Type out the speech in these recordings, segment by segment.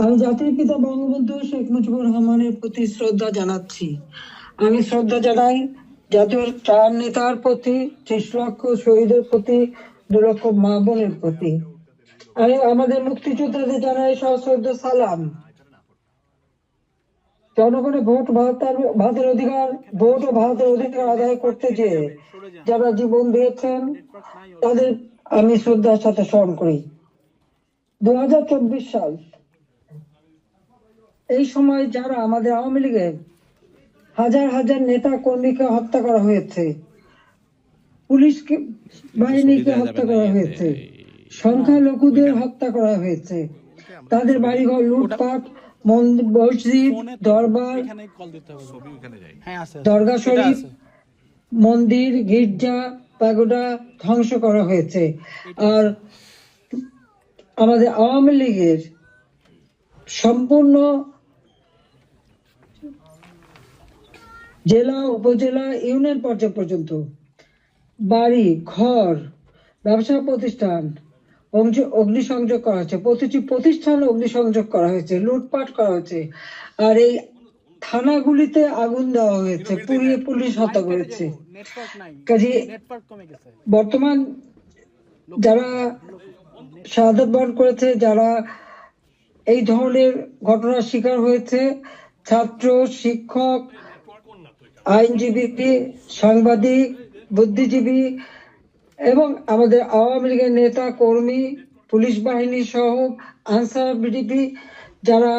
আমি জাতির পিতা বঙ্গবন্ধু শেখ মুজিবুর রহমানের প্রতি শ্রদ্ধা জানাচ্ছি। আমি শ্রদ্ধা জানাই জাতীয় চার নেতার প্রতি, ৩০ লক্ষ শহীদের প্রতি, ২ লক্ষ মা বোনের প্রতি। আমি আমাদের মুক্তিযোদ্ধাদের জানাই সশ্রদ্ধ সালাম। জনগণের ভাতের অধিকার, ভোট ও ভাতের অধিকার আদায় করতে যে যারা জীবন দিয়েছেন তাদের আমি শ্রদ্ধার সাথে স্মরণ করি। 2024 সাল, এই সময় যারা আমাদের আওয়ামী লীগের হাজার হাজার নেতা কর্মীকে হত্যা করা হয়েছে, পুলিশকে বাহিনীকে হত্যা করা হয়েছে, সংখ্যালঘুদের হত্যা করা হয়েছে, তাদের বাড়িঘর লুটপাট, মসজিদ, দরবার, দরগা শরীফ, মন্দির, গির্জা, প্যাগোডা ধ্বংস করা হয়েছে। আর আমাদের আওয়ামী লীগের সম্পূর্ণ জেলা, উপজেলা, ইউনিয়ন পর্যায় পর্যন্ত বাড়ি ঘর, ব্যবসা প্রতিষ্ঠান অগ্নিসংযোগ করা হয়েছে, প্রতিটি প্রতিষ্ঠানে অগ্নিসংযোগ করা হয়েছে, লুটপাট করা হয়েছে। আর এই থানাগুলিতে আগুন দেওয়া হয়েছে, পুড়িয়ে পুলিশ হত্যা করেছে। কাজে বর্তমান যারা শাহাদাত বরণ করেছে, যারা এই ধরনের ঘটনার শিকার হয়েছে, ছাত্র, শিক্ষক, আইনজীবী, সাংবাদিক, বুদ্ধিজীবী এবং আমাদের আওয়ামী লীগের নেতা কর্মী, পুলিশ বাহিনী সহ আনসার বিডিপি যারা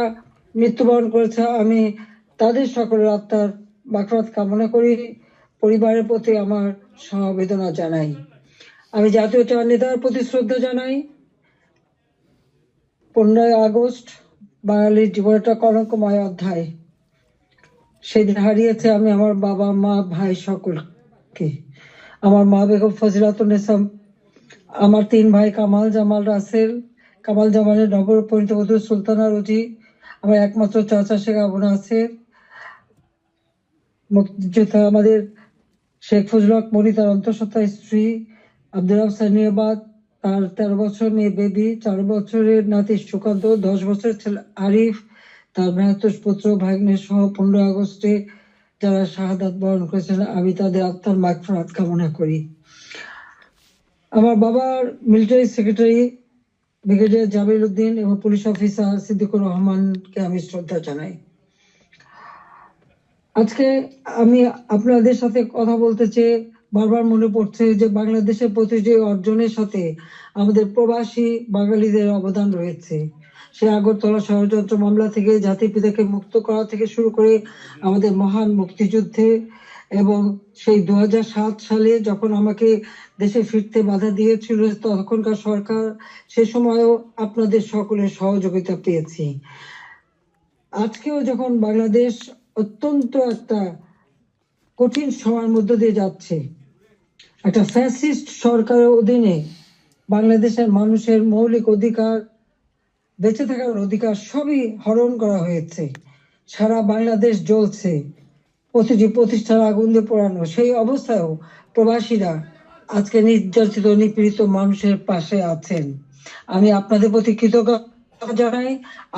মৃত্যুবরণ করেছে, আমি তাদের সকলের আত্মার মাগফিরাত কামনা করি, পরিবারের প্রতি আমার সমবেদনা জানাই। আমি জাতীয় চার নেতার প্রতি শ্রদ্ধা জানাই। 15ই আগস্ট বাঙালির জীবন একটা কলঙ্কময় অধ্যায়। সেদিন হারিয়েছে আমি আমার বাবা, মা, ভাই সকলকে। আমার মা বেগম ফজিলাতুন্নেসা, আমার 3 ভাই কামাল, জামাল, রাসেল, কামাল জামালের নবপরিণীত বধূ সুলতানা রোজি, আমার একমাত্র চাচা শেখ আবু নাসের, মুক্তিযোদ্ধা আমাদের শেখ ফজলুল হক মনি, তার অন্তঃসত্ত্বা স্ত্রী, আব্দুল রব সানিয়াবাদ, তার 13 বছর মেয়ে বেবি, 4 বছরের নাতি সুকান্ত, 10 বছরের ছেলে আরিফ, তার ভ্রাতুষ পুত্র ভাগ্নে সহ 15 আগস্টে যারা শাহাদাত বরণ করেছেন, আমি তাদের আত্মার মাগফিরাত কামনা করি। আমার বাবার military secretary brigadier Jamil Uddin এবং পুলিশ অফিসার সিদ্দিকুর রহমানকে আমি শ্রদ্ধা জানাই। আজকে আমি আপনাদের সাথে কথা বলতে চেয়ে বারবার মনে পড়ছে যে বাংলাদেশের প্রতিটি অর্জনের সাথে আমাদের প্রবাসী বাঙালিদের অবদান রয়েছে। সে আগরতলা ষড়যন্ত্র মামলা থেকে জাতির পিতাকে মুক্ত করা থেকে শুরু করে আমাদের মহান মুক্তিযুদ্ধে, এবং সেই 2007 সালে যখন আমাকে দেশে ফিরতে বাধা দিয়েছিল তখনকার সরকার, সে সময়ও আপনাদের সকলের সহযোগিতা পেয়েছি। আজকেও যখন বাংলাদেশ অত্যন্ত একটা কঠিন সময়ের মধ্য দিয়ে যাচ্ছে, একটা ফ্যাসিস্ট সরকারের অধীনে বাংলাদেশের মানুষের মৌলিক অধিকার, বেঁচে থাকার অধিকার সবই হরণ করা হয়েছে। সারা বাংলাদেশ জ্বলছে, প্রতিটি প্রতিষ্ঠান আগুন দিয়ে পোড়ানো। সেই অবস্থায়ও প্রবাসীরা আজকে নির্যাতিত নিপীড়িত মানুষের পাশে আছেন। আমি আপনাদের প্রতি কৃতজ্ঞতা জানাই,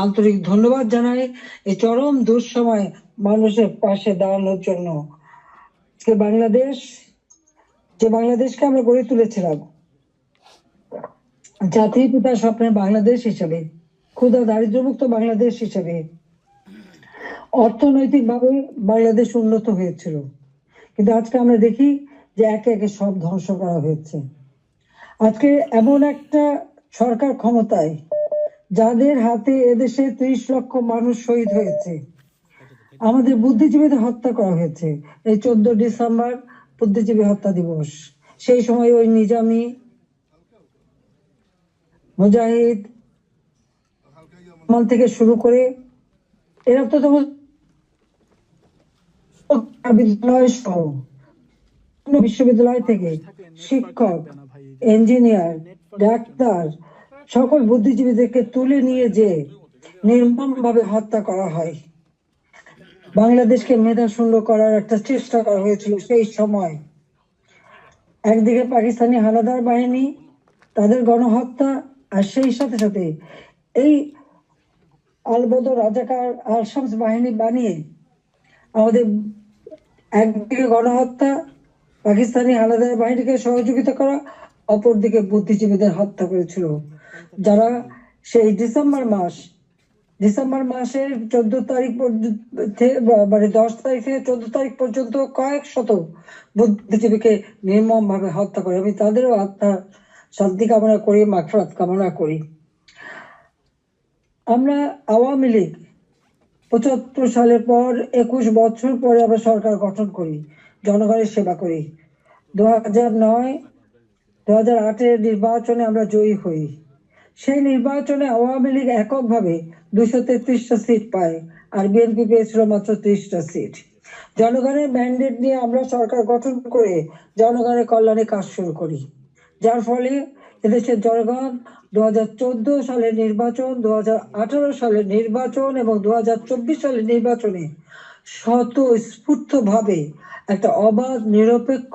আন্তরিক ধন্যবাদ জানাই এই চরম দুঃসময় মানুষের পাশে দাঁড়ানোর জন্য। বাংলাদেশ, যে বাংলাদেশকে আমরা গড়ে তুলেছিলাম জাতির পিতার স্বপ্নের বাংলাদেশ হিসেবে, ক্ষুধা দারিদ্র্যমুক্ত বাংলাদেশ হিসেবে, অর্থনৈতিকভাবে বাংলাদেশ উন্নত হয়েছিল, কিন্তু আজকে আমরা দেখি যে একে একে সব ধ্বংস করা হয়েছে। আজকে এমন একটা সরকার ক্ষমতায় যাদের হাতে এদেশে 30 লক্ষ মানুষ শহীদ হয়েছে, আমাদের বুদ্ধিজীবীদের হত্যা করা হয়েছে। এই 14 ডিসেম্বর বুদ্ধিজীবী হত্যা দিবস, সেই সময় ওই নিজামী, মুজাহিদ থেকে শুরু করে এরা তো বিদ্যালয় সহ বিশ্ববিদ্যালয় থেকে শিক্ষক, ইঞ্জিনিয়ার, ডাক্তার সকল বুদ্ধিজীবীদেরকে তুলে নিয়ে যে নির্মমভাবে হত্যা করা হয়। বাংলাদেশকে মেধাশূন্য করার একটা চেষ্টা করা হয়েছিল সেই সময়। একদিকে পাকিস্তানি হানাদার বাহিনী, তাদের গণহত্যা, আর সেই সাথে সাথে এই আলবদর রাজাকার আল শামস বাহিনী বানিয়ে আমাদের একদিকে গণহত্যা, পাকিস্তানি হানাদার বাহিনীকে সহযোগিতা করা, অপরদিকে বুদ্ধিজীবীদের হত্যা করেছিল, যারা সেই ডিসেম্বর মাসের 14 তারিখ মানে 10 তারিখ থেকে 14 তারিখ পর্যন্ত কয়েক শত বুদ্ধিজীবীকে নির্মম ভাবে হত্যা করে। আমি তাদেরও আত্মার শান্তি কামনা করি, মাগফিরাত কামনা করি। আমরা আওয়ামী লীগ 75 সালের পর 21 বছর পরে আমরা সরকার গঠন করি, জনগণের সেবা করি। 2008-এর নির্বাচনে আমরা জয়ী হই। সেই নির্বাচনে আওয়ামী লীগ এককভাবে 233টা সিট পায়, আর বিএনপি পেয়েছিল মাত্র 30টা সিট। জনগণের ম্যান্ডেট নিয়ে আমরা সরকার গঠন করে জনগণের কল্যাণে কাজ শুরু করি, যার ফলে এদেশের জনগণ 2014 সালের নির্বাচন, 2018 সালের নির্বাচন এবং 2024 সালের নির্বাচনে স্বতঃস্ফূর্ত ভাবে একটা অবাধ, নিরপেক্ষ,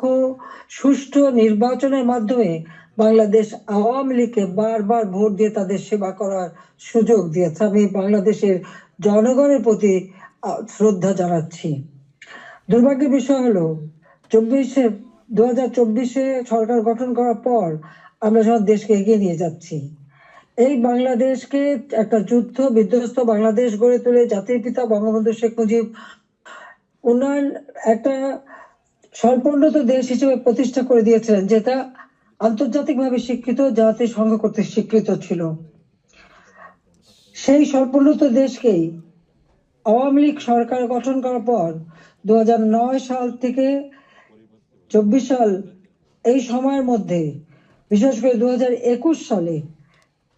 সুষ্ঠু নির্বাচনের মাধ্যমে বাংলাদেশ আওয়ামী লীগকে বারবার ভোট দিয়ে তাদের সেবা করার সুযোগ দিয়েছে। আমি বাংলাদেশের জনগণের প্রতি শ্রদ্ধা জানাচ্ছি। দুর্ভাগ্যের বিষয় হলো 2024-এ সরকার গঠন করার পর আমরা যখন দেশকে এগিয়ে নিয়ে যাচ্ছি, এই বাংলাদেশকে একটা যুদ্ধ বিধ্বস্ত বাংলাদেশ গড়ে তুলে জাতির পিতা বঙ্গবন্ধু শেখ মুজিব উন্নয়ন একটা স্বল্পোন্নত দেশ হিসেবে প্রতিষ্ঠা করে দিয়েছিলেন, যেটা আন্তর্জাতিকভাবে স্বীকৃত, জাতিসংঘ কর্তৃক স্বীকৃত ছিল। সেই স্বল্পোন্নত দেশকেই আওয়ামী লীগ সরকার গঠন করার পর 2009 সাল থেকে 24 সাল এই সময়ের মধ্যে, বিশেষ করে 2021 সালে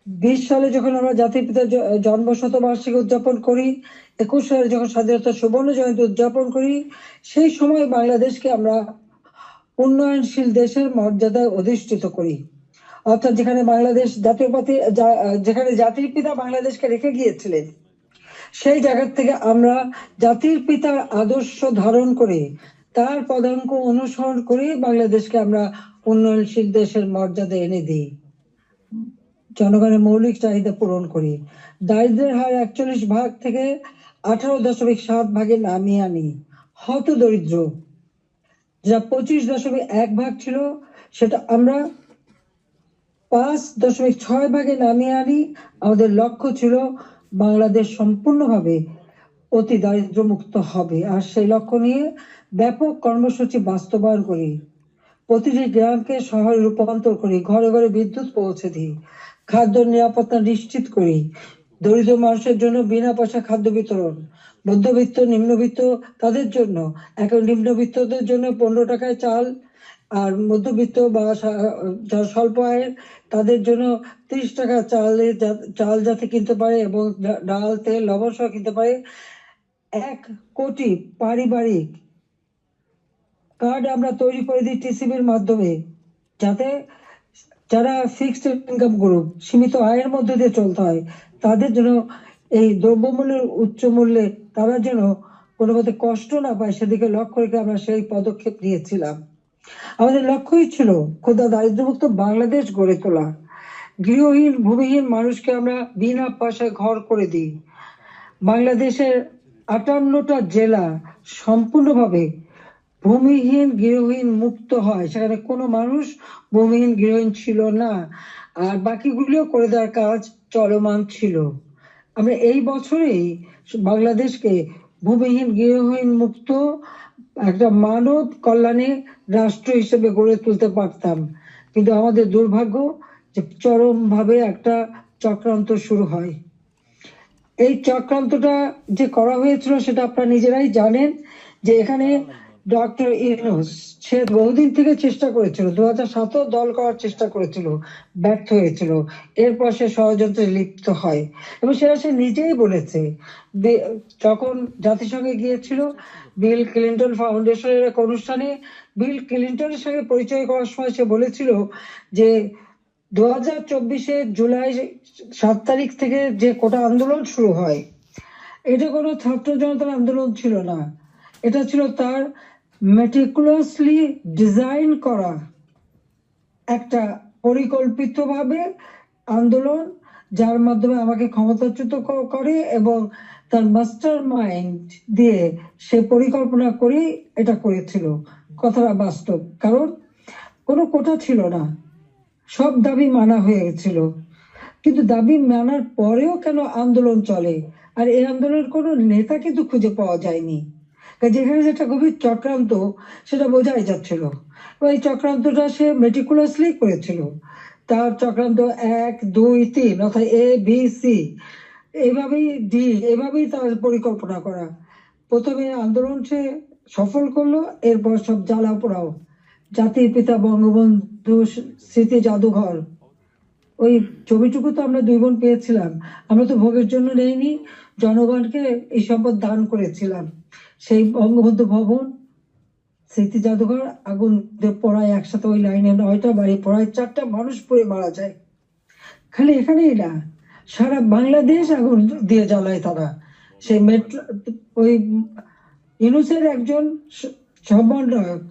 20 সালে যখন আমরা জাতির পিতার জন্ম শতবার্ষিকী উদযাপন করি, 21 সালে যখন স্বাধীনতা সুবর্ণ জয়ন্তী উদযাপন করি, সেই সময় বাংলাদেশকে আমরা উন্নয়নশীল দেশের মর্যাদায় অধিষ্ঠিত করি। অর্থাৎ যেখানে বাংলাদেশ যেখানে জাতির পিতা বাংলাদেশকে রেখে গিয়েছিলেন, সেই জায়গা থেকে আমরা জাতির পিতার আদর্শ ধারণ করে তার পদাঙ্ক অনুসরণ করে বাংলাদেশকে আমরা উন্নয়নশীল দেশের মর্যাদা এনে দিই, জনগণের মৌলিক চাহিদা পূরণ করি, দারিদ্রের হার 41 ভাগ থেকে 18.7 ভাগে নামিয়ে আনি, হত দরিদ্র যা 25.1 ভাগ ছিল সেটা আমরা 5.6 ভাগে নামিয়ে আনি। আমাদের লক্ষ্য ছিল বাংলাদেশ সম্পূর্ণভাবে অতি দারিদ্র মুক্ত হবে, আর সেই লক্ষ্য নিয়ে ব্যাপক কর্মসূচি বাস্তবায়ন করি। প্রতিটি গ্রামকে শহরে রূপান্তর করি, ঘরে ঘরে বিদ্যুৎ পৌঁছে দিই, খাদ্য নিরাপত্তা নিশ্চিত করি, দরিদ্র মানুষের জন্য বিনা পয়সা খাদ্য বিতরণ, মধ্যবিত্ত নিম্নবিত্ত তাদের জন্য, নিম্নবিত্তদের জন্য 15 টাকায় চাল, আর মধ্যবিত্ত বা স্বল্প আয়ের তাদের জন্য 30 টাকা চাল যাতে কিনতে পারে এবং ডাল, তেল, লবণ সহ কিনতে পারে। 1 কোটি পারিবারিক কার্ড আমরা তৈরি করে দিই টিসিবির মাধ্যমে, যাতে যারা ফিক্সড ইনকাম গ্রুপ, সীমিত আয়ের মধ্যে দিয়ে চলতে হয়, তাদের জন্য এই দ্রব্যমূল্যের উচ্চ মূল্যে তারা যেন কোনো মতে কষ্ট না পায়, সেদিকে লক্ষ্য রেখে আমরা সেই পদক্ষেপ নিয়েছিলাম। আমাদের লক্ষ্যই ছিল ক্ষুধা দারিদ্র্যমুক্ত বাংলাদেশ গড়ে তোলা। গৃহহীন ভূমিহীন মানুষকে আমরা বিনা পয়সায় ঘর করে দিই। বাংলাদেশের 58টা জেলা সম্পূর্ণভাবে ভূমিহীন গৃহহীন মুক্ত হয়, সেখানে কোনো মানুষ ভূমিহীন গৃহহীন ছিল না, আর বাকিগুলিও করে দেওয়ার কাজ চলমান ছিল। আমরা এই বছরেই বাংলাদেশকে ভূমিহীন গৃহহীন মুক্ত একটা মানব কল্যাণে রাষ্ট্র হিসেবে গড়ে তুলতে পারতাম, কিন্তু আমাদের দুর্ভাগ্য যে চরমভাবে একটা চক্রান্ত শুরু হয়। এই চক্রান্তটা যে করা হয়েছিল সেটা আপনারা নিজেরাই জানেন, যে এখানে ডক্টর ইউনূস সে বহুদিন থেকে চেষ্টা করেছিল, 2007 দল করার চেষ্টা করেছিল, ব্যর্থ হয়েছিল। এরপর সে ষড়যন্ত্রে লিপ্ত হয় এবং সেটা সে নিজেই বলেছে। যখন জাতিসংঘে গিয়েছিল বিল ক্লিন্টন ফাউন্ডেশনের এক অনুষ্ঠানে, বিল ক্লিন্টনের সঙ্গে পরিচয় করার সময় সে বলেছিল যে 2024 জুলাই 7 তারিখ থেকে যে কোটা আন্দোলন শুরু হয়, এটা কোনো ছাত্র জনতার আন্দোলন ছিল না, এটা ছিল তার মেটিকুলাসলি ডিজাইন করা একটা পরিকল্পিতভাবে আন্দোলন, যার মাধ্যমে আমাকে ক্ষমতাচ্যুত করে এবং তার মাস্টার মাইন্ড দিয়ে সে পরিকল্পনা করে এটা করেছিল। কথাটা বাস্তব, কারণ কোনো কোটা ছিল না, সব দাবি মানা হয়ে গেছিল। কিন্তু দাবি মানার পরেও কেন আন্দোলন চলে, আর এই আন্দোলনের কোনো নেতা কিন্তু খুঁজে পাওয়া যায়নি। যেখানে যেটা গভীর চক্রান্ত সেটা বোঝাই যাচ্ছিল। এই চক্রান্তটা সে মেটিকুলাসলি করেছিল। তার চক্রান্ত 1, 2, 3 অর্থাৎ ABC, এভাবেই ডি, এভাবেই তার পরিকল্পনা করা। প্রথমে আন্দোলন সে সফল করলো, এরপর সব জ্বালা পোড়াও। জাতির পিতা বঙ্গবন্ধু স্মৃতি জাদুঘর, ওই ছবিটুকু তো আমরা 2 বোন পেয়েছিলাম। আমরা তো ভোগের জন্য নেইনি, জনগণকে এই সম্পদ দান করেছিলাম। সেই বঙ্গবন্ধু ভবন, স্মৃতি জাদুঘর আগুন দিয়ে পড়ায় একসাথে, ওই লাইনে 9টা বাড়ি পড়ায়, 4টা মানুষ পুড়ে মারা যায়। খালি এখানেই না, সারা বাংলাদেশ আগুন দিয়ে জ্বালায় তারা। সেই মেট্রো, ওই ইউনুসের একজন সমন্বয়ক,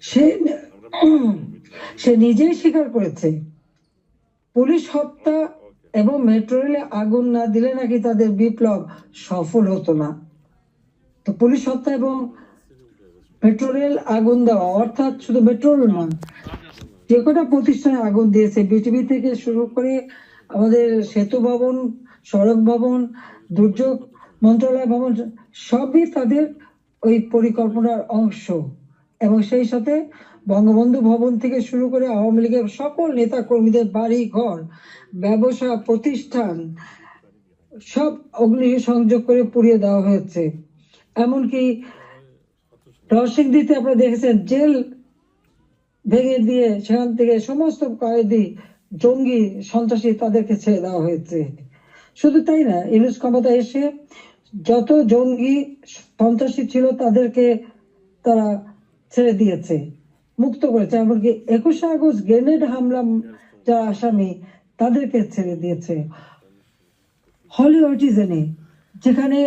সে সে নিজেই স্বীকার করেছে পুলিশ হত্যা এবং মেট্রো রেলে আগুন না দিলে নাকি তাদের বিপ্লব সফল হতো না। তো পুলিশ হত্যা এবং মেট্রো রেল আগুন দেওয়া, অর্থাৎ শুধু মেট্রো রেল নয়, যে কটা প্রতিষ্ঠানে আগুন দিয়েছে, বিটিভি থেকে শুরু করে আমাদের সেতু ভবন, সড়ক ভবন, দুর্যোগ মন্ত্রণালয় ভবন, সবই তাদের ওই পরিকল্পনার অংশ। এবং সেই সাথে বঙ্গবন্ধু ভবন থেকে শুরু করে আওয়ামী লীগের সকল নেতা কর্মীদের বাড়ি ঘর, ব্যবসা প্রতিষ্ঠান সব অগ্নি সংযোগ করে পুড়িয়ে দেওয়া হয়েছে। এমনকি নরসিংদীতে আপনারা দেখেছেন, জেল ভেঙে দিয়ে সেখান থেকে সমস্ত কয়েদি, জঙ্গি, সন্ত্রাসী তাদেরকে ছেড়ে দেওয়া হয়েছে। শুধু তাই না, ইউনূস ক্ষমতা এসে যত জঙ্গি সন্ত্রাসী ছিল তাদেরকে তারা ছেড়ে দিয়েছে, মুক্ত করেছে। এমনকি 21শে আগস্ট গ্রেনেড হামলা যারা আসামি তাদেরকে ছেড়ে দিয়েছে। হলি অর্টিজেনে যেখানে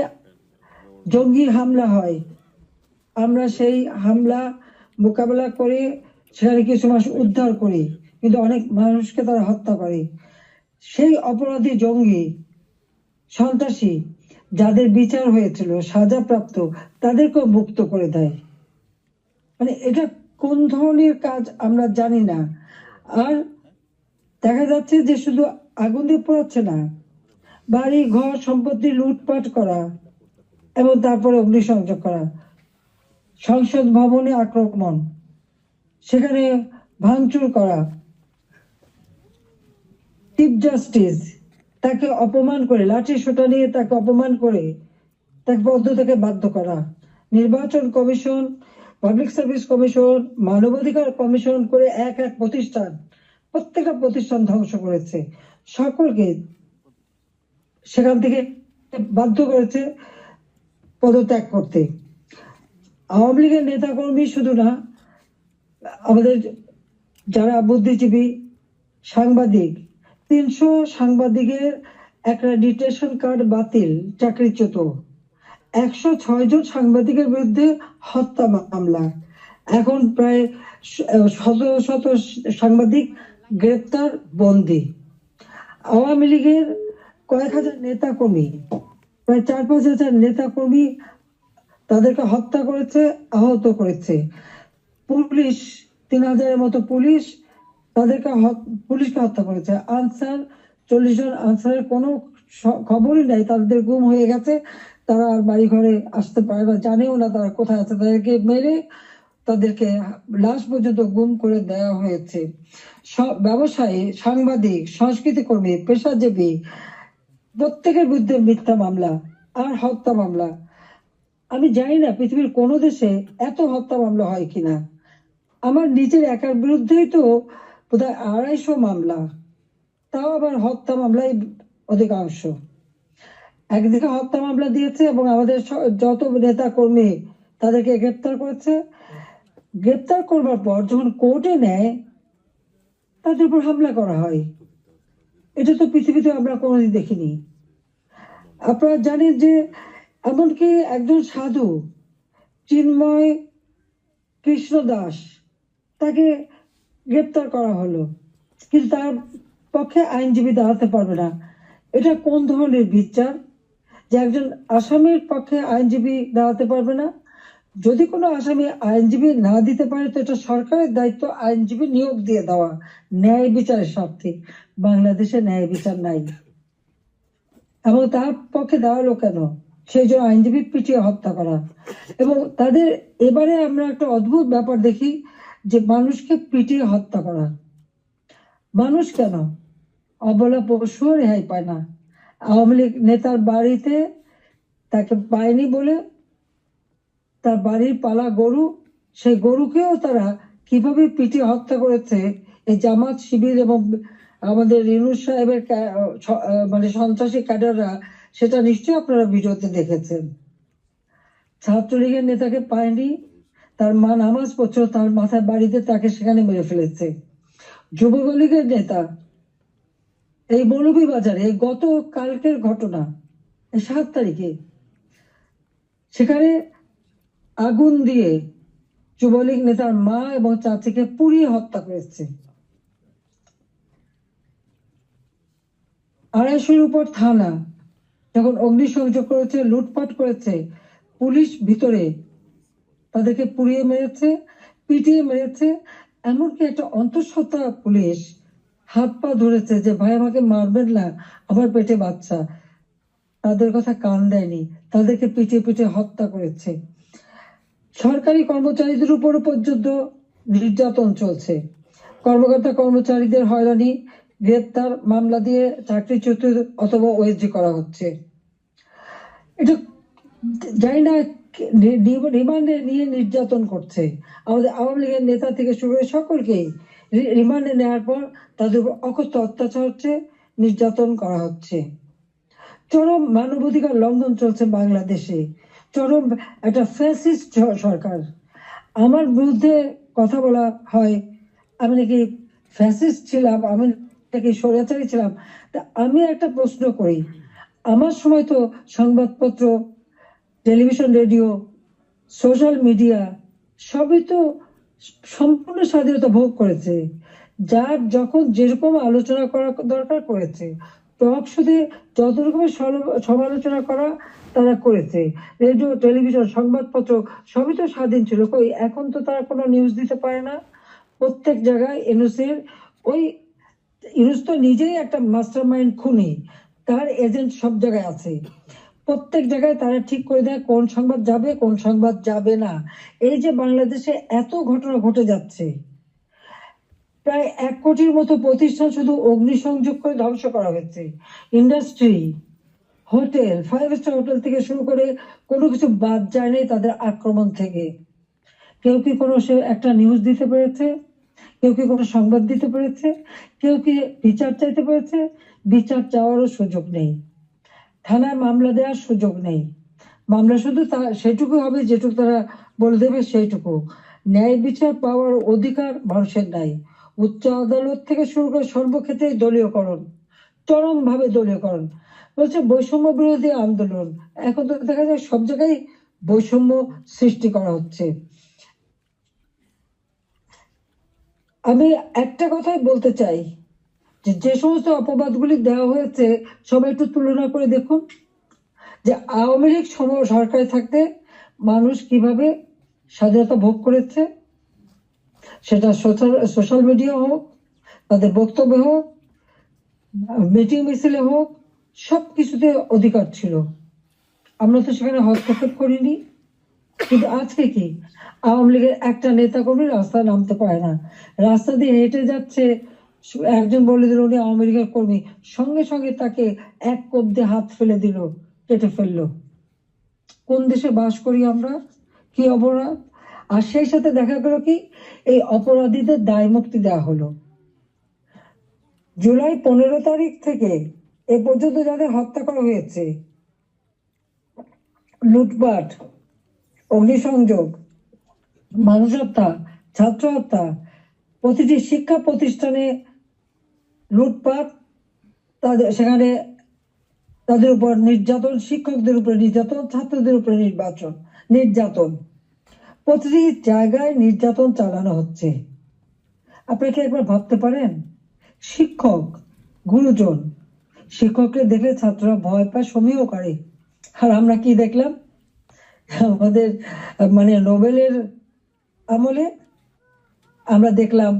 জঙ্গি হামলা হয়, আমরা সেই হামলা মোকাবেলা করে সেখানে কিছু মানুষ উদ্ধার করি, কিন্তু অনেক মানুষকে তারা হত্যা করে। সেই অপরাধী জঙ্গি সন্ত্রাসী যাদের বিচার হয়েছিল, সাজাপ্রাপ্ত, তাদেরকেও মুক্ত করে দেয়। মানে এটা কোন ধরনের কাজ আমরা জানি না। আর দেখা যাচ্ছে যে শুধু আগুন দিয়ে পোড়াচ্ছে না, বাড়ি ঘর সম্পত্তি লুটপাট করা এবং তারপরে অগ্নিসংযোগ করা, সংসদ ভবনে আক্রমণ, সেখানে ভাঙচুর করা, চিফ জাস্টিস তাকে অপমান করে, লাঠি সোটা নিয়ে তাকে অপমান করে তাকে পদ থেকে বাধ্য করা, নির্বাচন কমিশন, পাবলিক সার্ভিস কমিশন, মানবাধিকার কমিশন করে এক এক প্রতিষ্ঠান, প্রত্যেকটা প্রতিষ্ঠান ধ্বংস করেছে। সকলকে সেখান থেকে বাধ্য করেছে পদত্যাগ করতে। আওয়ামী লীগের নেতাকর্মী শুধু না, আমাদের যারা বুদ্ধিজীবী, সাংবাদিক, 300 সাংবাদিকের অ্যাক্রেডিটেশন কার্ড বাতিল, চাকরিচ্যুত। 106 জন সাংবাদিকের বিরুদ্ধে হত্যা মামলা। এখন প্রায় শত সাংবাদিক গ্রেপ্তার, বন্দী। আওয়ামী লীগের কয়েক হাজার নেতা কর্মী, প্রায় 4-5 হাজার নেতা কর্মী তাদেরকে হত্যা করেছে, আহত করেছে। পুলিশ 3000-এর মতো পুলিশ পুলিশকে হত্যা করেছে। আনসার 40 জন আনসারের কোনো খবরই নাই, তাদের গুম হয়ে গেছে, তারা আর বাড়ি ঘরে আসতে পারে না, জানেও না তারা কোথায় আছে। তাদেরকে মেরে তাদেরকে লাশ পর্যন্ত গুম করে দেওয়া হয়েছে। ব্যবসায়ী, সাংবাদিক, সংস্কৃতি কর্মী, পেশাজীবী প্রত্যেকের বিরুদ্ধে মিথ্যা মামলা আর হত্যা মামলা। আমি জানি না পৃথিবীর কোনো দেশে এত হত্যা মামলা হয় কিনা। আমার নিজের একার বিরুদ্ধেই তো বোধহয় 250 মামলা, তাও আবার হত্যা মামলাই অধিকাংশ। একদিকে হত্যা মামলা দিয়েছে এবং আমাদের যত নেতা কর্মী তাদেরকে গ্রেপ্তার করেছে। গ্রেপ্তার করবার পর যখন কোর্টে নেয়, তাদের উপর হামলা করা হয়। এটা তো পৃথিবীতে আমরা কোনোদিন দেখিনি। আপনারা জানেন যে এমনকি একজন সাধু, চিন্ময় কৃষ্ণ দাস, তাকে গ্রেপ্তার করা হলো, কিন্তু তার পক্ষে আইনজীবী দাঁড়াতে পারবে না, এটা কোন ধরনের বিচার? যে একজন আসামির পক্ষে আইনজীবী দাঁড়াতে পারবে না? যদি কোনো আসামি আইনজীবী না দিতে পারে তো এটা সরকারের দায়িত্ব আইনজীবী নিয়োগ দিয়ে দেওয়া ন্যায় বিচারের স্বার্থে। বাংলাদেশে ন্যায় বিচার নাই, এবং তার পক্ষে দাঁড়ালো কেন? সেই জন্য আইনজীবী পিটিয়ে হত্যা করা। এবং তাদের এবারে আমরা একটা অদ্ভুত ব্যাপার দেখি যে মানুষকে পিটিয়ে হত্যা করা। মানুষ কেন? অবলা পশুও রেহাই পায় না। আওয়ামী লীগ নেতার বাড়িতে তাকে পায়নি বলে তার বাড়ির পালা গরু, সেই গরুকেও তারা কিভাবে পিটিয়ে হত্যা করেছে এই জামাত শিবির এবং আমাদের রিনুস সাহেবের মানে সন্ত্রাসী ক্যাডাররা, সেটা নিশ্চয়ই আপনারা ভিডিওতে দেখেছেন। ছাত্রলীগের নেতাকে পায়নি, তার মা নামাজ পড়ছিল, তার মাথায় বাড়িতে তাকে সেখানে মেরে ফেলেছে। যুবলীগের নেতা এই মৌলভীবাজারে গত কালকের ঘটনা, 7 তারিখে সেখানে আগুন দিয়ে যুবলীগ নেতার মা এবং চাচিকে পুড়িয়ে হত্যা করেছে। 250-র উপর থানা যখন অগ্নিসংযোগ করেছে, লুটপাট করেছে, পুলিশ ভিতরে তাদেরকে পুড়িয়ে মেরেছে, পিটিয়ে মেরেছে। এমনকি একটা অন্তঃসত্ত্বা পুলিশ হাত পা ধরেছে যে ভাই আমাকে মারবেন না, আমার পেটে বাচ্চা। তাদের কথা কান দেয়নি, তাদেরকে পিটিয়ে পিটিয়ে হত্যা করেছে। সরকারি কর্মচারীদের উপর পর্যন্ত নির্যাতন চলছে। কর্মকর্তা কর্মচারীদের হয়রানি, গ্রেপ্তার, মামলা দিয়ে চাকরিচ্যুত অথবা ওএসডি করা হচ্ছে। এটা জানি না রিমান্ডে নিয়ে নির্যাতন করছে। আমাদের আওয়ামী লীগের নেতা থেকে শুরু করে সকলকেই রিমান্ডে নেওয়ার পর তাদের উপর অকথ্য অত্যাচার হচ্ছে, নির্যাতন করা হচ্ছে। চরম মানবাধিকার লঙ্ঘন চলছে বাংলাদেশে, চরম একটা ফ্যাসিস্ট সরকার। আমার বিরুদ্ধে কথা বলা হয় আমি নাকি ফ্যাসিস্ট ছিলাম, আমি নাকি স্বৈরাচারী ছিলাম। তা আমি একটা প্রশ্ন করি, আমার সময় তো সংবাদপত্র, টেলিভিশন, রেডিও, সোশ্যাল মিডিয়া সবই তো সম্পূর্ণ স্বাধীনতা ভোগ করেছে। যার যখন যেরকম আলোচনা করা দরকার করেছে, টক শুধু যত রকমের সমালোচনা করা তারা করেছে। রেডিও, টেলিভিশন, সংবাদপত্র সবই তো স্বাধীন ছিল। কই এখন তো তারা কোনো নিউজ দিতে পারে না। প্রত্যেক জায়গায় ইউনূসের ওই ইউনূস তো নিজেই একটা মাস্টার মাইন্ড খুনি, তার এজেন্ট সব জায়গায় আছে। প্রত্যেক জায়গায় তারা ঠিক করে দেয় কোন সংবাদ যাবে কোন সংবাদ যাবে না। এই যে বাংলাদেশে এত ঘটনা ঘটে যাচ্ছে, প্রায় 1 কোটির মতো প্রতিষ্ঠান শুধু অগ্নিসংযোগ করে ধ্বংস করা হয়েছে। ইন্ডাস্ট্রি, হোটেল, 5 স্টার হোটেল থেকে শুরু করে কোনো কিছু বাদ যায় নাই তাদের আক্রমণ থেকে। কেউ কি কোনো সে একটা নিউজ দিতে পেরেছে? কেউ কি কোনো সংবাদ দিতে পেরেছে? কেউ কি বিচার চাইতে পেরেছে? বিচার চাওয়ারও সুযোগ নেই, থানায় মামলা দেওয়ার সুযোগ নেই। মামলা শুধু সেটুকু হবে যেটুকু তারা বলে দেবে সেইটুকু। ন্যায় বিচার পাওয়ার অধিকার মানুষের নাই। উচ্চ আদালত থেকে শুরু করে সর্বক্ষেত্রে দলীয়করণ, চরম ভাবে দলীয়করণ। বলছে বৈষম্য বিরোধী আন্দোলন, এখন তো দেখা যায় সব জায়গায় বৈষম্য সৃষ্টি করা হচ্ছে। আমি একটা কথাই বলতে চাই, যে সমস্ত অপবাদগুলি দেওয়া হয়েছে সবাই একটু তুলনা করে দেখুন যে আওয়ামী লীগ সরকারে থাকতে মানুষ কিভাবে স্বাধীনতা ভোগ করেছে। সেটা সোশ্যাল মিডিয়া হোক, তাদের বক্তব্য হোক, মিটিং মিছিলে হোক, সবকিছুতে অধিকার ছিল। আমরা তো সেখানে হস্তক্ষেপ করিনি। কিন্তু আজকে কি আওয়ামী লীগের একটা নেতা কর্মী রাস্তায় নামতে পারে না, রাস্তা দিয়ে হেঁটে যাচ্ছে, একজন বলে দিল উনি আওয়ামী লীগের কর্মী, সঙ্গে সঙ্গে তাকে এক কোপ দিয়ে হাত ফেলে দিল, কেটে ফেললো। কোন দেশে বাস করি আমরা? কি অপরাধ! আর সেই সাথে দেখা গেল কি এই অপরাধীদের দায় মুক্তি দেওয়া হলো। জুলাই 15 তারিখ থেকে এ পর্যন্ত যাদের হত্যা করা হয়েছে, লুটপাট, অগ্নিসংযোগ, মানুষ হত্যা, ছাত্র হত্যা, প্রতিটি শিক্ষা প্রতিষ্ঠানে লুটপাট, সেখানে তাদের উপর নির্যাতন, শিক্ষকদের উপরে নির্যাতন, ছাত্রদের উপরে নির্যাতন, প্রতিটি জায়গায় নির্যাতন চালানো হচ্ছে। আপনাকে একবার ভাবতে পারেন, শিক্ষক গুরুজন। শিক্ষককে দেখলে ছাত্ররা ভয় পায়, সমীহ করে। আর আমরা কি দেখলাম? আমাদের মানে নোবেলের আমলে আমরা দেখলাম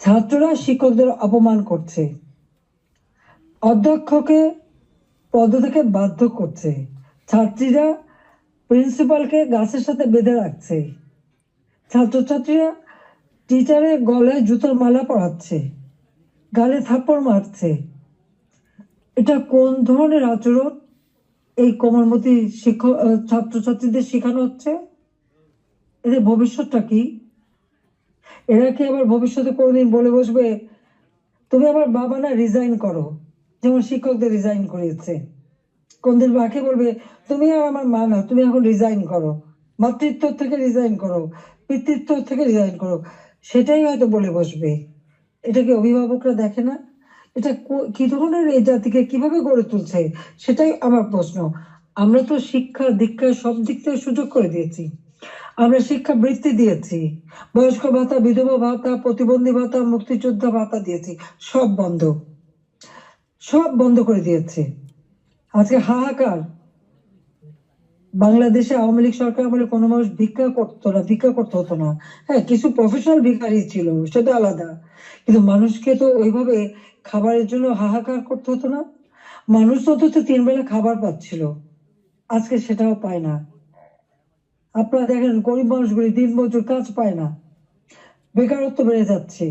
ছাত্ররা শিক্ষকদের অপমান করছে, অধ্যক্ষকে পদ থেকে বাধ্য করছে, ছাত্রীরা প্রিন্সিপালকে গাছের সাথে বেঁধে রাখছে, ছাত্রছাত্রীরা টিচারের গলায় জুতোর মালা পরাচ্ছে, গালে থাপ্পড় মারছে। এটা কোন ধরনের আচরণ এই কোমলমতি শিক্ষক ছাত্রছাত্রীদের শেখানো হচ্ছে? এদের ভবিষ্যৎটা কি? এরা কি আবার ভবিষ্যতে কোনোদিন বলে বসবে তুমি আমার বাবা না, রিজাইন করো, যেমন শিক্ষকদের রিজাইন করিয়েছে? কোনদিন বাকি বলবে তুমি আর আমার মা না, তুমি এখন রিজাইন করো, মাতৃত্ব থেকে রিজাইন করো, পিতৃত্ব থেকে রিজাইন করো? সেটাই হয়তো বলে বসবে। এটা কি অভিভাবকরা দেখে না? এটা কি ধরনের এই জাতিকে কিভাবে গড়ে তুলছে, সেটাই আমার প্রশ্ন। আমরা তো শিক্ষা দীক্ষা সব দিক থেকে সুযোগ করে দিয়েছি, আমরা শিক্ষা বৃত্তি দিয়েছি, বয়স্ক ভাতা, বিধবা ভাতা, প্রতিবন্ধী ভাতা, মুক্তিযোদ্ধা ভাতা দিয়েছি, সব বন্ধ, সব বন্ধ করে দিয়েছে। আজকে হাহাকার। বাংলাদেশে আওয়ামী লীগ সরকার আমলে কোনো মানুষ ভিক্ষা করতে হতো না। হ্যাঁ, কিছু প্রফেশনাল ভিখারি ছিল, সেটা আলাদা, কিন্তু মানুষকে তো ওইভাবে খাবারের জন্য হাহাকার করতে হতো না। মানুষ তো অন্তত 3 বেলা খাবার পাচ্ছিল, আজকে সেটাও পায় না। আপনারা দেখেন গরিব মানুষগুলি দিনমজুর, কাজ পায় না, বেকারত্ব বেড়ে যাচ্ছে,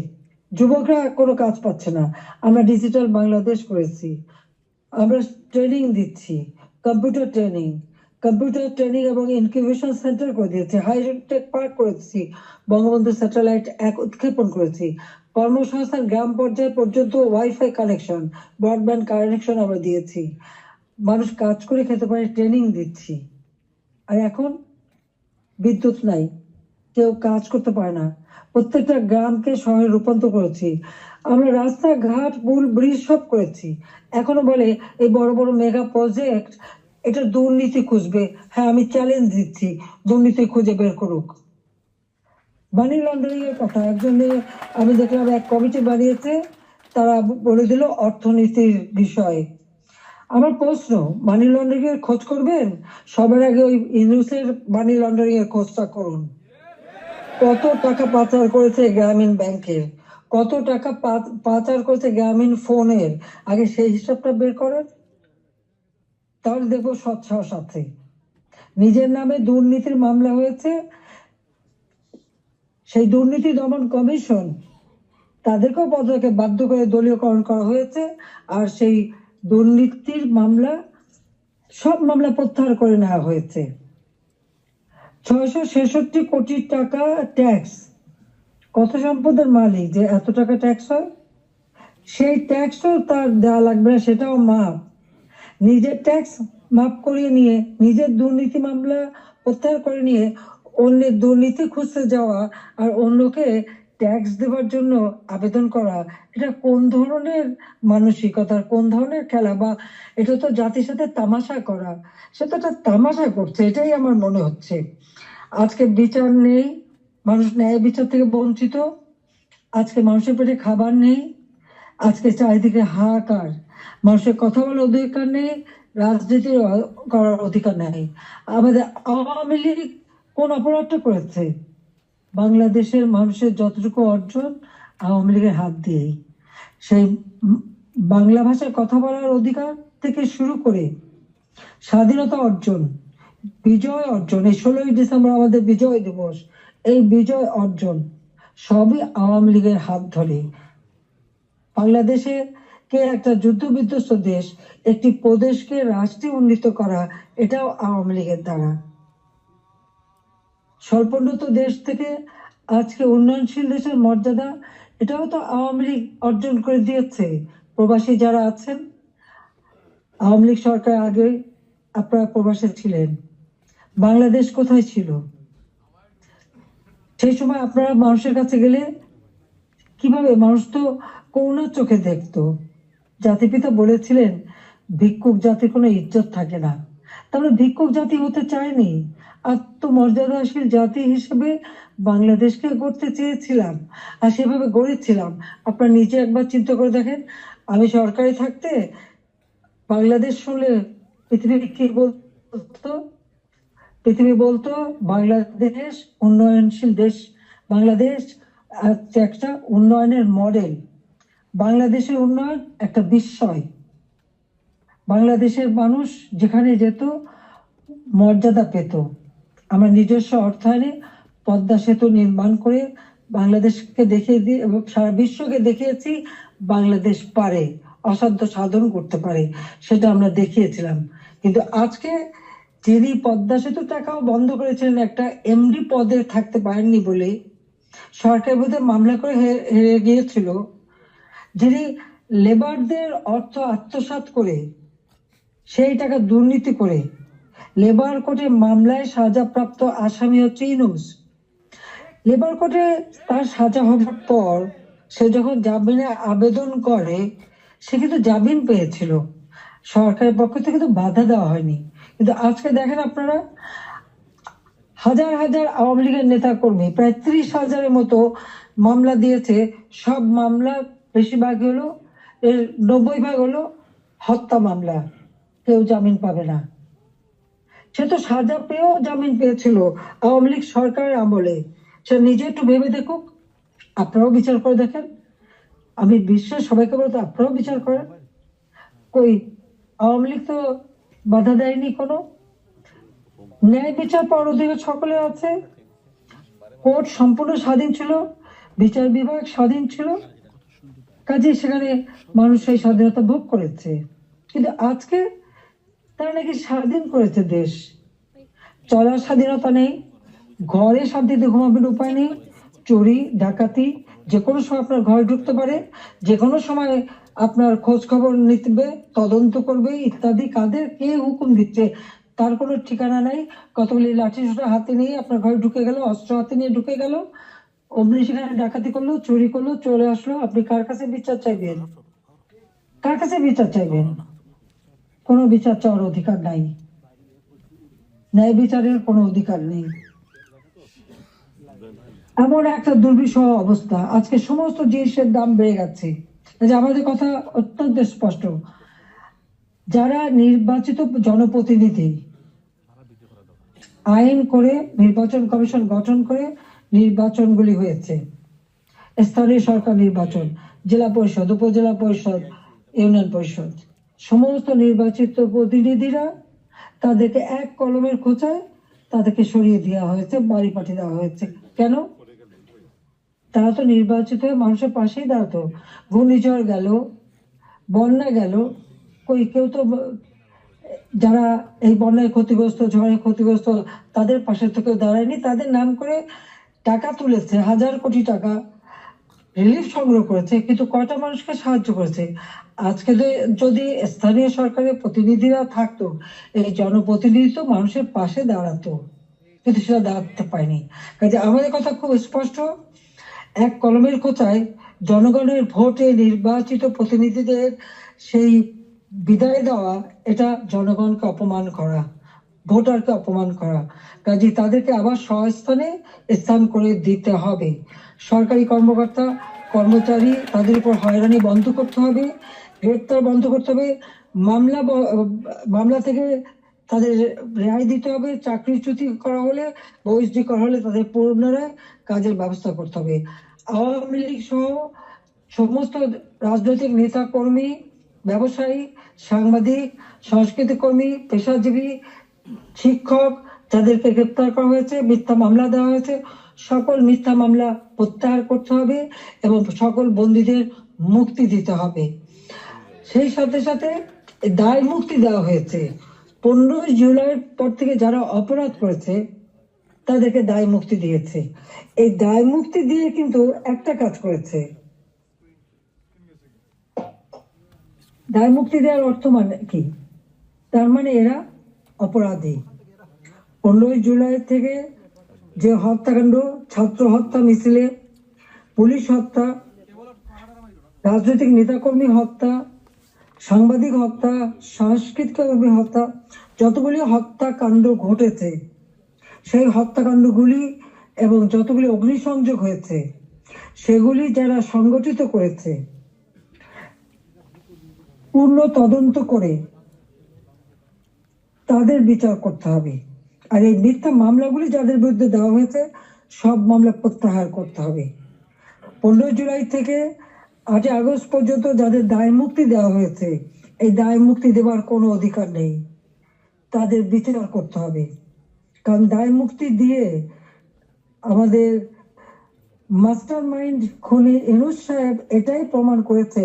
যুবকরা কোনো কাজ পাচ্ছে না। আমরা ডিজিটাল বাংলাদেশ করেছি, আমরা ট্রেনিং দিচ্ছি, কম্পিউটার ট্রেনিং এবং ইনকিউবেশন সেন্টার করে দিয়েছি, হাইটেক পার্ক করেছি, বঙ্গবন্ধু স্যাটেলাইট 1 উৎক্ষেপণ করেছি, কর্মসংস্থান গ্রাম পর্যায়ে পর্যন্ত ওয়াইফাই কানেকশন, ব্রডব্যান্ড কানেকশন আমরা দিয়েছি, মানুষ কাজ করে খেতে পারে, ট্রেনিং দিচ্ছি। আর এখন বিদ্যুৎ নাই, কেউ কাজ করতে পারে না, প্রত্যেকটা গ্রামকে শহরে রূপান্তর করেছি, আমরা রাস্তাঘাট পুল ব্রিজ সব করেছি। এখনো বলে এই বড় বড় মেগা প্রজেক্ট, এটা দুর্নীতি খুঁজবে। হ্যাঁ, আমি চ্যালেঞ্জ দিচ্ছি, দুর্নীতি খুঁজে বের করুক। মানি লন্ডারিং এর কথা একজনে, আমি দেখলাম এক কমিটি বানিয়েছে, তারা বলে দিল অর্থনীতির বিষয়ে। আমার প্রশ্ন, মানি লন্ডারিং এর খোঁজ করবেন, সবার আগে ওই ইউনুসের মানি লন্ডারিং এর খোঁজটা করুন। কত টাকা পাচার করেছে গ্রামীণ ব্যাংকের, কত টাকা পাচার করেছে গ্রামীণ ফোনের, আগে সেই হিসাবটা বের করেন, তাহলে দেখবো সৎসাহস আছে। নিজের নামে দুর্নীতির মামলা হয়েছে, সেই দুর্নীতি দমন কমিশন, তাদেরকেও পদত্যাগে বাধ্য করে দলীয়করণ করা হয়েছে, আর সেই দুর্নীতির মামলা, সব মামলা প্রত্যাহার করে নেওয়া হয়েছে। 666 কোটি টাকা ট্যাক্স, কত সম্পদের মালিক যে এত টাকা ট্যাক্স হয়? সেই ট্যাক্সও তার দেওয়া লাগবে না, সেটাও মাপ। নিজের ট্যাক্স মাপ করিয়ে নিয়ে, নিজের দুর্নীতি মামলা প্রত্যাহার করে নিয়ে অন্যের দুর্নীতি খুঁজতে যাওয়া আর অন্যকে ট্যাক্স দেওয়ার জন্য আবেদন করা, এটা কোন ধরনের মানসিকতার, কোন ধরনের খেলা? বা এটা তো জাতির সাথে তামাশা করা, সেটা একটা তামাশা করছে, এটাই আমার মনে হচ্ছে। আজকে বিচার নেই, মানুষ ন্যায় বিচার থেকে বঞ্চিত, আজকে মানুষের পেটে খাবার নেই, আজকে চারিদিকে হাহাকার, মানুষের কথা বলার অধিকার নেই, রাজনীতি করার অধিকার নেই। আমাদের আওয়ামী লীগ কোন অপরাধটা করেছে? বাংলাদেশের মানুষের যতটুকু অর্জন আওয়ামী লীগের হাত দিয়েই, সেই বাংলা ভাষায় কথা বলার অধিকার থেকে শুরু করে স্বাধীনতা অর্জন, বিজয় অর্জন, এই 16ই ডিসেম্বর আমাদের বিজয় দিবস, এই বিজয় অর্জন সবই আওয়ামী লীগের হাত ধরে। বাংলাদেশে কে একটা যুদ্ধ বিধ্বস্ত দেশ, একটি প্রদেশকে রাষ্ট্রে উন্নীত করা, এটাও আওয়ামী লীগের দ্বারা। স্বল্পোন্নত দেশ থেকে আজকে উন্নয়নশীল দেশের মর্যাদা, এটাও তো আওয়ামী লীগ অর্জন করে দিয়েছে। প্রবাসী যারা আছেন, আওয়ামী লীগ সরকার আগে আপনারা প্রবাসে ছিলেন, বাংলাদেশ কোথায় ছিল? সেই সময় আপনারা মানুষের কাছে গেলে কিভাবে, মানুষ তো করুণার চোখে দেখতো। জাতিপিতা বলেছিলেন ভিক্ষুক জাতির কোনো ইজ্জত থাকে না, তাহলে ভিক্ষুক জাতি হতে চায়নি, আত্মমর্যাদাশীল জাতি হিসেবে বাংলাদেশকে গড়তে চেয়েছিলাম, আর সেভাবে গড়েছিলাম। আপনারা নিজে একবার চিন্তা করে দেখেন, আমি সরকারি থাকতে বাংলাদেশ শুনলে পৃথিবী কি বলতো? পৃথিবী বলতো বাংলাদেশ উন্নয়নশীল দেশ, বাংলাদেশ একটা উন্নয়নের মডেল, বাংলাদেশের উন্নয়ন একটা বিস্ময়। বাংলাদেশের মানুষ যেখানে যেত মর্যাদা পেত। আমরা নিজস্ব অর্থায়নে পদ্মা সেতু নির্মাণ করে বাংলাদেশকে দেখিয়ে দিয়ে এবং সারা বিশ্বকে দেখিয়েছি বাংলাদেশ পারে, অসাধ্য সাধন করতে পারে, সেটা আমরা দেখিয়েছিলাম। কিন্তু আজকে যিনি পদ্মা সেতু টাকাও বন্ধ করেছিলেন একটা এমডি পদে থাকতে পারেননি বলে সরকার বোধহয় মামলা করে হেরে গিয়েছিল, যিনি লেবারদের অর্থ আত্মসাৎ করে সেই টাকা দুর্নীতি করে লেবার কোর্টে মামলায় সাজাপ্রাপ্ত আসামি হচ্ছে ইউনূস। লেবার কোর্টে তার সাজা হবার পর সে যখন জামিনে আবেদন করে সে কিন্তু জামিন পেয়েছিল, সরকারের পক্ষ থেকে কিন্তু বাধা দেওয়া হয়নি। কিন্তু আজকে দেখেন আপনারা, হাজার হাজার আওয়ামী লীগের নেতা কর্মী প্রায় 30,000-এর মতো মামলা দিয়েছে। সব মামলা বেশিরভাগ হলো, 90% হলো হত্যা মামলা, কেউ জামিন পাবে না। সে তো সাজা পেয়েও জামিন পেয়েছিল আওয়ামী লীগ সরকারের আমলে। সে নিজে একটু ভেবে দেখুক, আপনারাও বিচার করে দেখেন। আমি বিশ্বের সবাইকে বলতে আপনারাও বিচার করেন। কই আওয়ামী লীগ তো বাধা দেয়নি কোনো। ন্যায় বিচার পাওয়ার অধিকার সকলে আছে, কোর্ট সম্পূর্ণ স্বাধীন ছিল, বিচার বিভাগ স্বাধীন ছিল, কাজে সেখানে মানুষ সেই স্বাধীনতা ভোগ করেছে। কিন্তু আজকে তারা নাকি স্বাধীন করেছে দেশ, চলার স্বাধীনতা নেই, ঘরে শান্তিতে ঘুমাবেন উপায় নেই, চুরি ডাকাতি যে কোনো সময় আপনার ঘরে ঢুকতে পারে, যে কোনো সময় আপনার খোঁজ খবর নিতে, তদন্ত করবে ইত্যাদি। কাদের কে হুকুম দিচ্ছে তার কোনো ঠিকানা নাই। কতগুলি লাঠি সোটা হাতে নিয়ে আপনার ঘরে ঢুকে গেল, অস্ত্র হাতে নিয়ে ঢুকে গেল, অমনি সেখানে ডাকাতি করলো, চুরি করলো, চলে আসলো। আপনি কার কাছে বিচার চাইবেন? কার কাছে বিচার চাইবেন? কোনো বিচার চাওয়ার অধিকার নাই, ন্যায় বিচারের কোনো অধিকার নেই। এমন একটা দুর্বিষহ অবস্থা, আজকে সমস্ত জিনিসের দাম বেড়ে গেছে। আমাদের কথা অত্যন্ত স্পষ্ট, যারা নির্বাচিত জনপ্রতিনিধি আইন করে নির্বাচন কমিশন গঠন করে নির্বাচনগুলি হয়েছে, স্থানীয় সরকার নির্বাচন, জেলা পরিষদ, উপজেলা পরিষদ, ইউনিয়ন পরিষদ, সমস্ত নির্বাচিত প্রতিনিধিরা তাদেরকে এক কলমের খোঁচায় তাদেরকে সরিয়ে দেওয়া হয়েছে, বাড়ি পাঠিয়ে দেওয়া হয়েছে। কেন? তারা তো নির্বাচিত হয়ে মানুষের পাশেই দাঁড়াতো। ঘূর্ণিঝড় গেল, বন্যা গেল, কই কেউ তো যারা এই বন্যায় ক্ষতিগ্রস্ত, ঝড়ে ক্ষতিগ্রস্ত তাদের পাশে তো কেউ দাঁড়ায়নি। তাদের নাম করে টাকা তুলেছে, 1000 কোটি টাকা রিলিফ সংগ্রহ করেছে, কিন্তু কয়টা মানুষকে সাহায্য করেছে? আজকে যদি স্থানীয় সরকারের প্রতিনিধিরা থাকতো, এই জনপ্রতিনিধি তো মানুষের পাশে দাঁড়াতো, কিন্তু সেটা দাঁড়াতে পারেনি। কাজে আমাদের কথা খুব স্পষ্ট, এক কলমের খোঁচায় জনগণের ভোটে নির্বাচিত প্রতিনিধিদের সেই বিদায় দেওয়া, এটা জনগণকে অপমান করা, ভোটারকে অপমান করা। কাজে তাদেরকে আবার স্বস্থানে স্থান করে দিতে হবে। সরকারি কর্মকর্তা কর্মচারী তাদের উপর হয়রানি বন্ধ করতে হবে, গ্রেপ্তার বন্ধ করতে হবে, মামলা থেকে তাদের রেহাই দিতে হবে, চাকরিচ্যুতি করা হলে, বহিষ্কৃত করা হলে তাদের পুনরায় কাজের ব্যবস্থা করতে হবে। আওয়ামী লীগ সহ সমস্ত রাজনৈতিক নেতা কর্মী, ব্যবসায়ী, সাংবাদিক, সংস্কৃতি কর্মী, পেশাজীবী, শিক্ষক যাদেরকে গ্রেপ্তার করা হয়েছে, মিথ্যা মামলা দেওয়া হয়েছে, সকল মিথ্যা মামলা প্রত্যাহার করতে হবে এবং সকল বন্দীদের মুক্তি দিতে হবে। সেই সাথে সাথে দায় মুক্তি দেওয়া হয়েছে। 15 জুলাইয়ের পর থেকে যারা অপরাধ করেছে তাদেরকে দায় মুক্তি দিয়েছে। এই দায় মুক্তি দিয়ে কিন্তু একটা কাজ করেছে, দায় মুক্তি দেওয়ার অর্থ মানে কি? তার মানে এরা অপরাধী। 15 জুলাই থেকে যে হত্যাকাণ্ড, ছাত্র হত্যা মিছিলে, পুলিশ হত্যা, রাজনৈতিক নেতাকর্মী হত্যা, সাংবাদিক হত্যা, সংস্কৃতিকর্মী হত্যা, যতগুলি হত্যাকাণ্ড ঘটেছে, সেই হত্যাকাণ্ডগুলি এবং যতগুলি অগ্নিসংযোগ হয়েছে সেগুলি যারা সংগঠিত করেছে পূর্ণ তদন্ত করে তাদের বিচার করতে হবে। আর এই মিথ্যা মামলাগুলি যাদের বিরুদ্ধে দেওয়া হয়েছে সব মামলা প্রত্যাহার করতে হবে। 15 জুলাই থেকে 8 আগস্ট পর্যন্ত যাদের দায় মুক্তি দেওয়া হয়েছে, এই দায় মুক্তি দেওয়ার কোনো অধিকার নেই, তাদের বিচার করতে হবে। কারণ দায় মুক্তি দিয়ে আমাদের মাস্টার মাইন্ড খুনি ইউনূস সাহেব এটাই প্রমাণ করেছে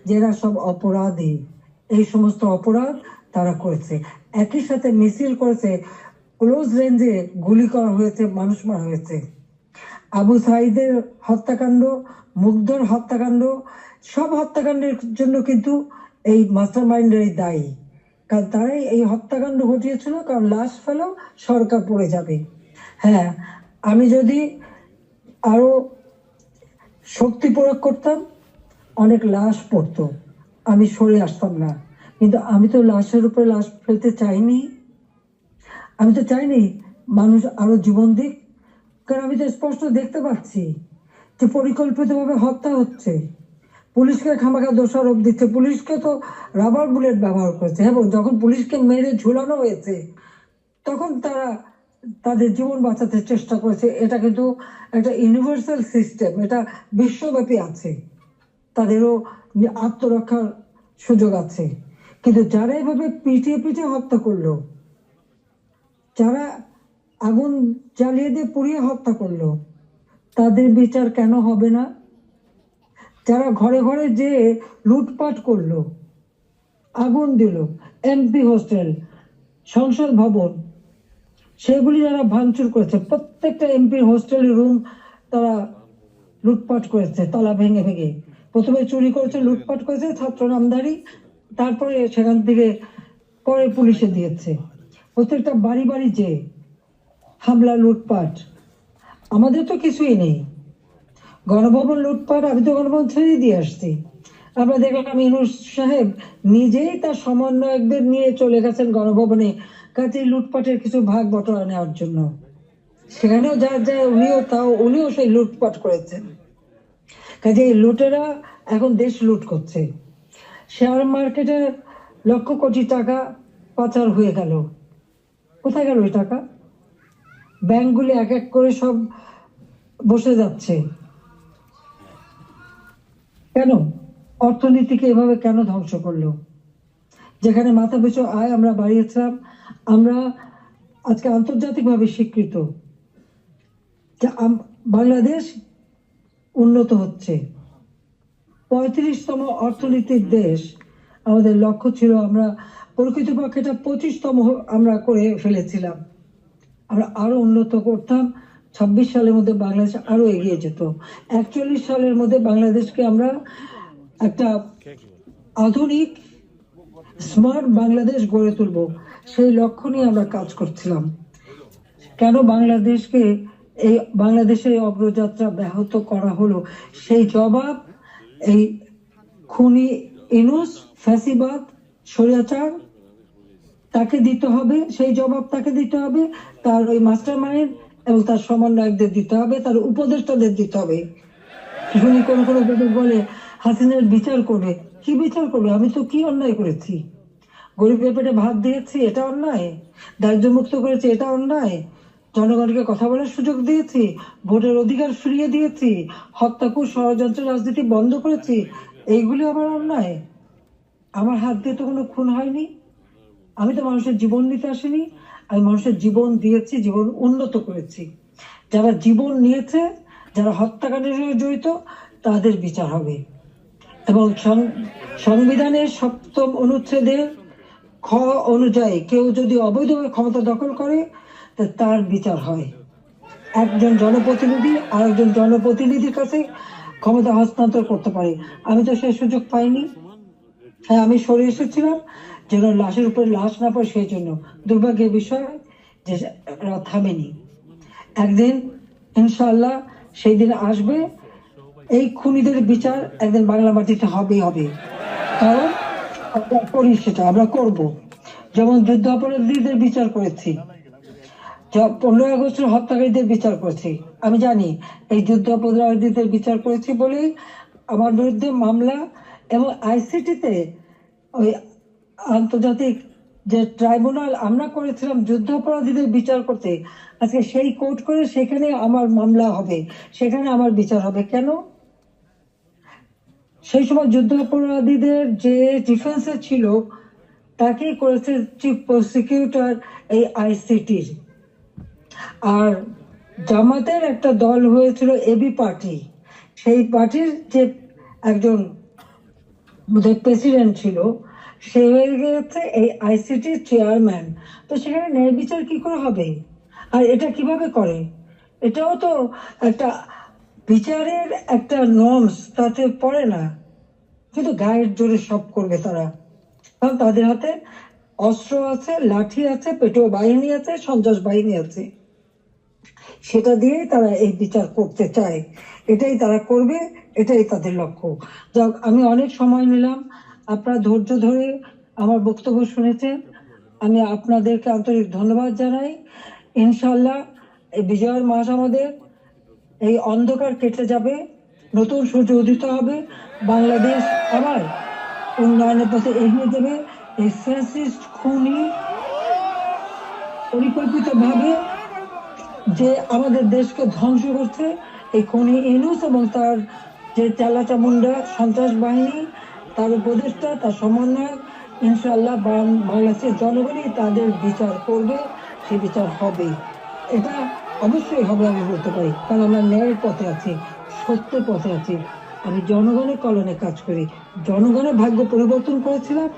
যে এরা সব অপরাধী, এই সমস্ত অপরাধ তারা করেছে। একই সাথে মিছিল করেছে, ক্লোজ রেঞ্জে গুলি করা হয়েছে, মানুষ মারা হয়েছে। আবু সাইদের হত্যাকাণ্ড, মুগ্ধর হত্যাকাণ্ড, সব হত্যাকাণ্ডের জন্য কিন্তু এই মাস্টার মাইন্ডেরই দায়ী। কারণ তারাই এই হত্যাকাণ্ড ঘটিয়েছিল, কারণ লাশ ফেলো সরকার পড়ে যাবে। হ্যাঁ, আমি যদি আরো শক্তি প্রয়োগ করতাম অনেক লাশ পড়তো, আমি সরে আসতাম না। কিন্তু আমি তো লাশের উপরে লাশ ফেলতে চাইনি, আমি তো চাইনি মানুষ আরো জীবন দিক। কারণ আমি তো স্পষ্ট দেখতে পাচ্ছি যে পরিকল্পিতভাবে হত্যা হচ্ছে, পুলিশকে খামাখা দোষারোপ দিচ্ছে, পুলিশকে তো রাবার বুলেট ব্যবহার করেছে, এবং যখন পুলিশকে মেরে ঝুলানো হয়েছে তখন তারা তাদের জীবন বাঁচাতে চেষ্টা করেছে। এটা কিন্তু একটা ইউনিভার্সাল সিস্টেম, এটা বিশ্বব্যাপী আছে, তাদেরও আত্মরক্ষার সুযোগ আছে। কিন্তু যারা এভাবে পিটিয়ে পিটিয়ে হত্যা করলো, যারা আগুন জ্বালিয়ে দিয়ে পুড়িয়ে হত্যা করলো, তাদের বিচার কেন হবে না? যারা ঘরে ঘরে যে লুটপাট করলো, আগুন দিল, এমপি হোস্টেল, সংসদ ভবন, সেগুলি যারা ভাঙচুর করেছে, প্রত্যেকটা এমপির হোস্টেলের রুম তারা লুটপাট করেছে তালা ভেঙে ভেঙে। প্রথমে চুরি করেছে, লুটপাট করেছে ছাত্র নামধারী, তারপরে সেখান থেকে পরে পুলিশে দিয়েছে। প্রত্যেকটা বাড়ি বাড়ি যে হামলা, লুটপাট। আমাদের তো কিছুই নেই, গণভবন লুটপাট, আমি তো গণভবন ছেড়ে দিয়ে আসছি। আমরা দেখলাম ইউনূস সাহেব নিজেই তার সমন্বয়কদের নিয়ে চলে গেছেন গণভবনে, কাজে লুটপাটের কিছু ভাগ বটরা নেওয়ার জন্য। সেখানেও যা যায় উনিও সেই লুটপাট করেছেন। কাজে এই লুটেরা এখন দেশ লুট করছে। শেয়ার মার্কেটে লক্ষ কোটি টাকা পাচার হয়ে গেল, কোথায় গেল ওই টাকা? ব্যাংকগুলি এক এক করে সব বসে যাচ্ছে। কেন? অর্থনীতিকে এভাবে কেন ধ্বংস করলো? যেখানে মাথা পিছু আয় আমরা বাড়িয়েছিলাম, আমরা আজকে আন্তর্জাতিকভাবে স্বীকৃত যে বাংলাদেশ উন্নত হচ্ছে, 35তম অর্থনীতির দেশ আমাদের লক্ষ্য ছিল। আমরা প্রকৃতপক্ষে এটা 25তম আমরা করে ফেলেছিলাম। আমরা আরো উন্নত করতাম, 26 সালের মধ্যে বাংলাদেশ আরো এগিয়ে যেত। 41 সালের মধ্যে বাংলাদেশকে আমরা একটা আধুনিক স্মার্ট বাংলাদেশ গড়ে তুলব, সেই লক্ষ্য নিয়ে আমরা কাজ করছিলাম। কেন বাংলাদেশকে এই বাংলাদেশের অগ্রযাত্রা ব্যাহত করা হলো, সেই জবাব এই খুনি ইউনূস, ফ্যাসিবাদ, স্বৈরাচার, তাকে দিতে হবে। সেই জবাব তাকে দিতে হবে, তার ওই মাস্টার মাইন্ড এবং তার সমন্বয়কদের দিতে হবে, তার উপদেষ্টাদের দিতে হবে। শুনি কোন কোন উপদেশ বলে হাসিনার বিচার করবে। কি বিচার করবে? আমি তো কি অন্যায় করেছি? গরিবের পেটে ভাত দিয়েছি, এটা অন্যায়? দারিদ্র মুক্ত করেছি, এটা অন্যায়? জনগণকে কথা বলার সুযোগ দিয়েছি, ভোটের অধিকার ফিরিয়ে দিয়েছি, হত্যাকুশ ষড়যন্ত্র রাজনীতি বন্ধ করেছি, এইগুলি আমার অন্যায়? আমার হাত দিয়ে তো কোনো খুন হয়নি, আমি তো মানুষের জীবন নিতে আসিনি, আমি মানুষের জীবন দিয়েছি, জীবন উন্নত করেছি। যারা জীবন নিয়েছে, যারা হত্যাকাণ্ডের সঙ্গে জড়িত, তাদের বিচার হবে। এবং সংবিধানের 7ম অনুচ্ছেদের খ অনুযায়ী কেউ যদি অবৈধভাবে ক্ষমতা দখল করে তার বিচার হয়। একজন জনপ্রতিনিধি আরেকজন জনপ্রতিনিধির কাছে ক্ষমতা হস্তান্তর করতে পারে। আমি তো সেই সুযোগ পাইনি। হ্যাঁ, আমি সরে এসেছিলাম যেন লাশের উপরে লাশ না পড়ে, সেই জন্য। দুর্ভাগ্যের বিষয় যে থামেনি। একদিন ইনশাআল্লাহ সেই দিন আসবে, এই খুনিদের বিচার একদিন বাংলা মাটিতে হবেই হবে। কারণ আমরা করি, সেটা আমরা করব। যেমন যুদ্ধ অপরাধীদের বিচার করেছি, 15 আগস্টের হত্যাকারীদের বিচার করেছি। আমি জানি এই যুদ্ধ অপরাধীদের বিচার করেছি বলেই আমার বিরুদ্ধে মামলা এবং আইসিটিতে ওই আন্তর্জাতিক যে ট্রাইব্যুনাল আমরা করেছিলাম যুদ্ধাপরাধীদের বিচার করতে, আজকে সেই কোর্ট করে সেখানে আমার মামলা হবে, সেখানে আমার বিচার হবে কেন? সেই সময় যুদ্ধাপরাধীদের যে ডিফেন্সে ছিল তাকেই করেছে চিফ প্রসিকিউটর এই আইসিটির। আর জামাতের একটা দল হয়েছিল এবি পার্টি, সেই পার্টির যে একজন প্রেসিডেন্ট ছিল সে হয়ে গেছে এই আইসিটির চেয়ারম্যান। তো সেখানে ন্যায় বিচার কি করে হবে? আর এটা কিভাবে করে? এটাও তো একটা বিচারের একটা নর্মস তাতে পড়ে না, কিন্তু গায়ের জোরে সব করবে তারা, কারণ তাদের হাতে অস্ত্র আছে, লাঠি আছে, পেটোয়া বাহিনী আছে, সন্ত্রাস বাহিনী আছে, সেটা দিয়েই তারা এই বিচার করতে চায়, এটাই তারা করবে, এটাই তাদের লক্ষ্য। যাক, আমি অনেক সময় নিলাম, আপনারা ধৈর্য ধরে আমার বক্তব্য শুনেছেন, আমি আপনাদেরকে আন্তরিক ধন্যবাদ জানাই। ইনশাল্লাহ এই বিজয়ের মাস আমাদের, এই অন্ধকার কেটে যাবে, নতুন সূর্য উদিত হবে, বাংলাদেশ আবার উন্নয়নের পথে এগিয়ে যাবে। এই ফ্যাসিস্ট খুনি পরিকল্পিতভাবে যে আমাদের দেশকে ধ্বংস করছে, এই খুনি ইউনূস এবং তার যে চালাচামুন্ডা সন্ত্রাস বাহিনী, তার উপদেষ্টা, তার সমন্বয়ক, ইনশাআল্লাহ বাংলাদেশের জনগণই তাদের বিচার করবে, সে বিচার হবে, এটা অবশ্যই হবে আমি বলতে পারি, কারণ আমরা ন্যায়ের পথে আছি, সত্যের পথে আছি। আমি জনগণের কল্যাণে কাজ করি, জনগণের ভাগ্য পরিবর্তন করেছিলাম,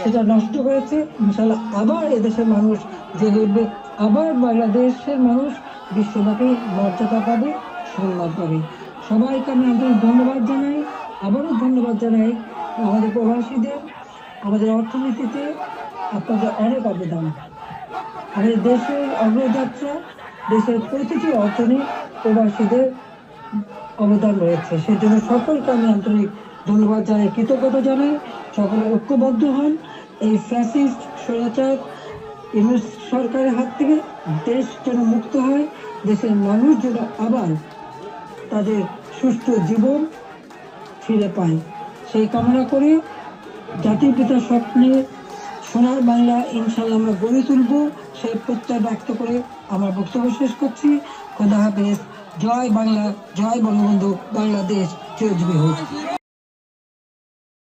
সেটা নষ্ট করেছে। ইনশাআল্লাহ আবার এদেশের মানুষ জেগে উঠবে, আবার বাংলাদেশের মানুষ বিশ্বব্যাপী মর্যাদা পাবে, সম্মান পাবে। সবাইকে আমি আন্তরিক ধন্যবাদ জানাই, আবারও ধন্যবাদ জানাই আমাদের প্রবাসীদের, আমাদের অর্থনীতিতে আপনাদের অনেক অবদান, আমাদের দেশের অগ্রযাত্রা, দেশের প্রতিটি অর্থনীতি প্রবাসীদের অবদান রয়েছে, সেজন্য সকলকে আমি আন্তরিক ধন্যবাদ জানাই, কৃতজ্ঞতা জানাই। সকলে ঐক্যবদ্ধ হন, এই ফ্যাসিস্ট স্বৈরাচার ইউনূস সরকারের হাত থেকে দেশ যেন মুক্ত হয়, দেশের মানুষ যেন আবার তাদের সুষ্ঠু জীবন ফিরে পায়, সেই কামনা করে জাতির পিতার স্বপ্নে সোনার বাংলা ইনশাল্লাহ আমরা গড়ে তুলব, সেই প্রত্যয় ব্যক্ত করে আমার বক্তব্য শেষ করছি। খোদা হাফেজ। জয় বাংলা, জয় বঙ্গবন্ধু, বাংলাদেশ চিরজীবী হোক।